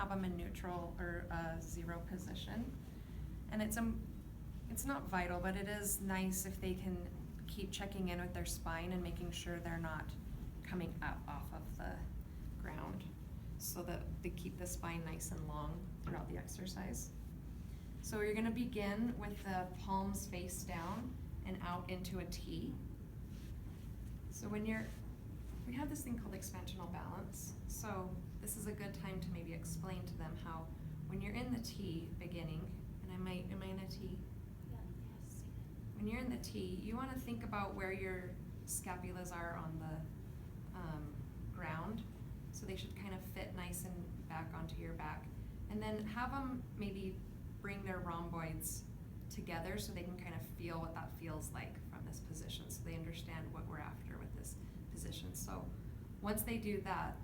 have them in neutral or zero position. And it's not vital, but it is nice if they can keep checking in with their spine and making sure they're not coming up off of the ground, so that they keep the spine nice and long throughout the exercise. So you're gonna begin with the palms face down and out into a T. So we have this thing called expansional balance. So this is a good time to maybe explain to them how when you're in the T beginning, and am I in a T? Yeah, yes. When you're in the T, you wanna think about where your scapulas are on the ground. So they should kind of fit nice and back onto your back. And then have them maybe bring their rhomboids together so they can kind of feel what that feels like from this position, so they understand what we're after with this position. So once they do that,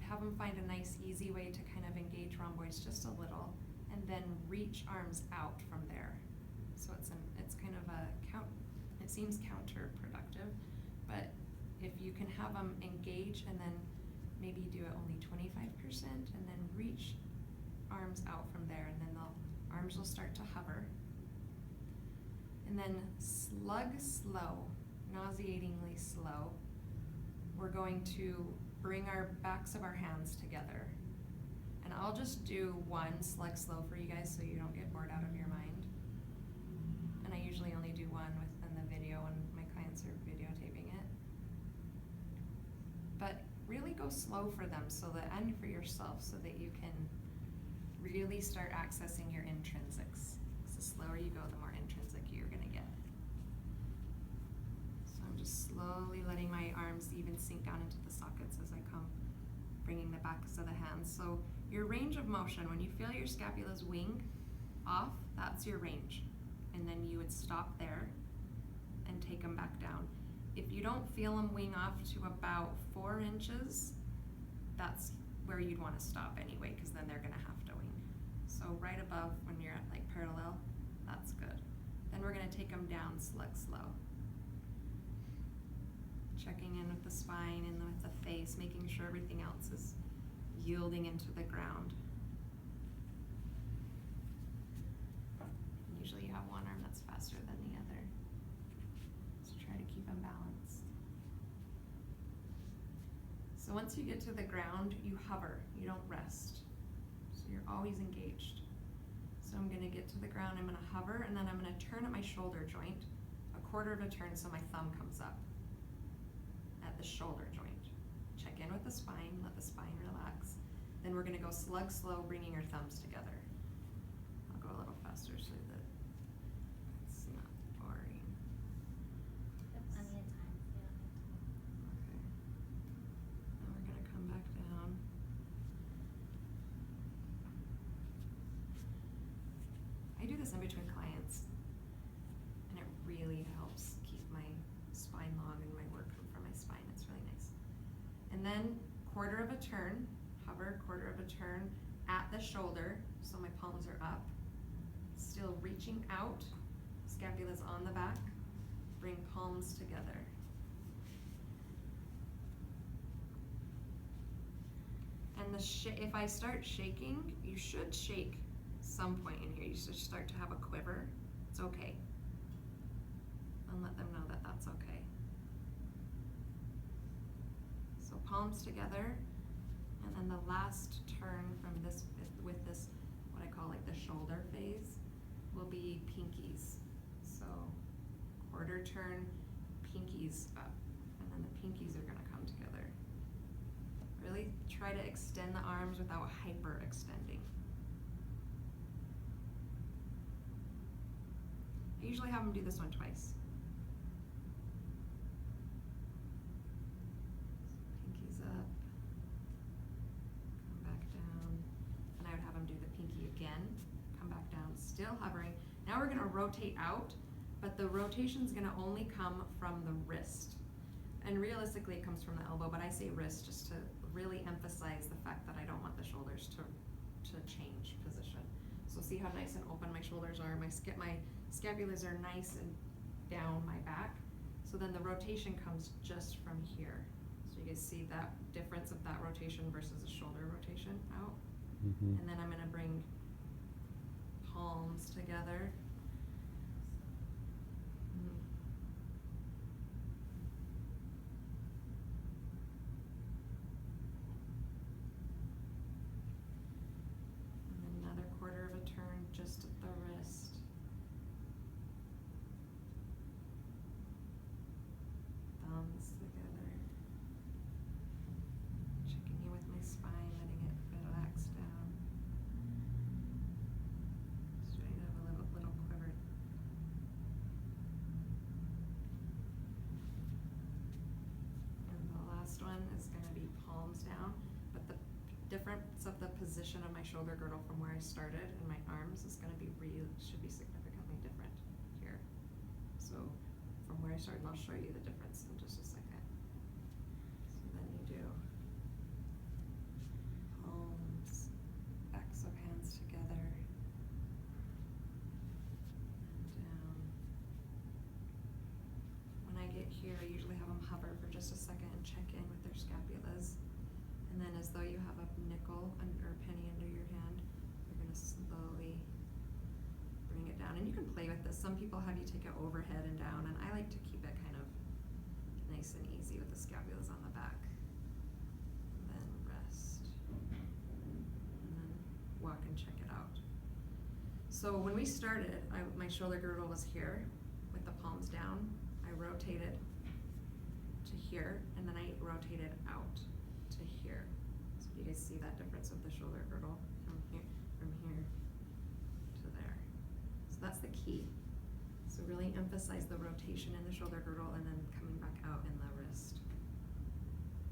have them find a nice easy way to kind of engage rhomboids just a little, and then reach arms out from there. So it's kind of it seems counterproductive, but if you can have them engage and then maybe do it only 25% and then reach arms out from there, and then the arms will start to hover. And then slow, nauseatingly slow, we're going to bring our backs of our hands together. And I'll just do one slug slow for you guys so you don't get bored out of your mind. And I usually only do one within the video when my clients are videotaping it. But really go slow for them and for yourself, so that you can really start accessing your intrinsics. So the slower you go, the more intrinsic you're gonna get. So I'm just slowly letting my arms even sink down into the sockets as I come, bringing the backs of the hands. So your range of motion, when you feel your scapulas wing off, that's your range. And then you would stop there and take them back down. If you don't feel them wing off to about 4 inches, that's where you'd want to stop anyway, because then they're gonna have to wing. So right above, when you're at like parallel, that's good. Then we're gonna take them down slug slow. Checking in with the spine and with the face, making sure everything else is yielding into the ground. Usually you have one arm that's faster than the other. So try to keep them balanced. So once you get to the ground, you hover, you don't rest. So you're always engaged. So I'm gonna get to the ground, I'm gonna hover, and then I'm gonna turn at my shoulder joint, 1/4 of a turn so my thumb comes up at the shoulder joint. Check in with the spine, let the spine relax. Then we're gonna go slug slow, bringing your thumbs together. I'll go a little faster so that it's not boring. Plenty of time. Okay. Now we're gonna come back down. I do this in between clients, and it really helps keep my spine long and my work from my spine. It's really nice. And then 1/4 of a turn, hover 1/4 of a turn at the shoulder, so my palms are up. Still reaching out, scapulas on the back, bring palms together. And if I start shaking, you should shake some point in here. You should start to have a quiver. It's okay. And let them know that that's okay. So palms together, and then the last turn from this, with this, what I call like the shoulder phase, will be pinkies. So 1/4 turn, pinkies up, and then the pinkies are gonna come together. Really try to extend the arms without hyperextending. I usually have them do this one twice. Pinkies up, come back down, and I would have them do the pinky again, come back down, still hovering. Now we're gonna rotate out, but the rotation's gonna only come from the wrist. And realistically it comes from the elbow, but I say wrist just to really emphasize the fact that I don't want the shoulders to change position. So see how nice and open my shoulders are, my scapulas are nice and down my back. So then the rotation comes just from here. So you guys see that difference of that rotation versus a shoulder rotation out. Mhm. And then I'm gonna bring palms together. Mm. And then another quarter of a turn just at the wrist. Thumbs together. Checking in with my spine, letting it relax down. Starting to have a little quiver. And the last one is gonna be palms down, but the difference of the position of my shoulder girdle from where I started and my arms is gonna be should be significantly different here. So from where I started, and I'll show you the difference in just a second. So then you do palms, backs of hands together, and down. When I get here, I usually have them hover for just a second and check in with their scapulas. And then as though you have a nickel or penny under your hand, you're gonna slowly bring it down. And you can play with this. Some people have you take it overhead and down, and I like to keep it kind of nice and easy with the scapulas on the back. And then rest. And then walk and check it out. So when we started, my shoulder girdle was here with the palms down. I rotated to here, and then I rotated out to here. So you guys see that difference of the shoulder girdle from here to there. So that's the key. So really emphasize the rotation in the shoulder girdle and then coming back out in the wrist.